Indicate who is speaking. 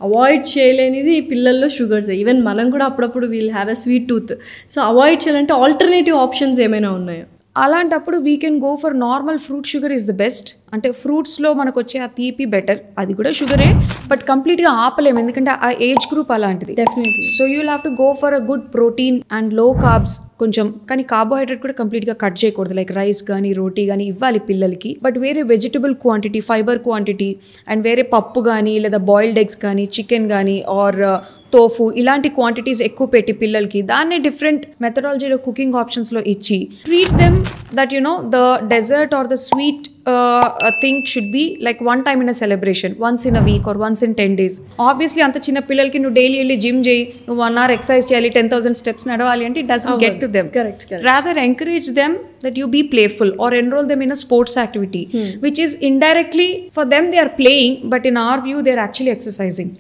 Speaker 1: Avoid చేయలేనిది పిల్లల్లో sugars. Even మనం కూడా అప్పుడప్పుడు we'll have a sweet tooth. So avoid చేయాలంటే ఆల్టర్నేటివ్ ఆప్షన్స్ ఏమైనా ఉన్నాయా?
Speaker 2: అలాంటప్పుడు we can go for normal fruit sugar is the best. అంటే ఫ్రూట్స్లో మనకు వచ్చే ఆ తీపి బెటర్, అది కూడా షుగరే, బట్ కంప్లీట్గా ఆపలేము ఎందుకంటే ఆ ఏజ్ గ్రూప్ అలాంటిది.
Speaker 1: Definitely.
Speaker 2: So you have to go for a good protein and లో కార్బ్స్ కొంచెం, కానీ కార్బోహైడ్రేట్ కూడా కంప్లీట్గా కట్ చేయకూడదు. లైక్ రైస్ కానీ రోటీ కానీ ఇవ్వాలి పిల్లలకి, బట్ వేరే vegetable quantity, fibre quantity and వేరే పప్పు కానీ లేదా బాయిల్డ్ ఎగ్స్ కానీ చికెన్ కానీ ఆర్ తోఫు ఇలాంటి క్వాంటిటీస్ ఎక్కువ పెట్టి పిల్లలకి దాన్నే డిఫరెంట్ మెథడాలజీలో కుకింగ్ ఆప్షన్స్లో ఇచ్చి treat them that the dessert or the sweet thing should be like one time in a celebration, once in a week or once in 10 days. Obviously అంత చిన్న పిల్లలకి నువ్వు డైలీ వెళ్ళి జిమ్ చేయి, నువ్వు 1 hour ఎక్సర్సైజ్ చేయాలి, 10,000 steps నడవాలి అంటే it doesn't get to them. Rather encourage them that you be playful or enroll them in a sports activity which is indirectly for them they are playing, but in our view they are actually exercising.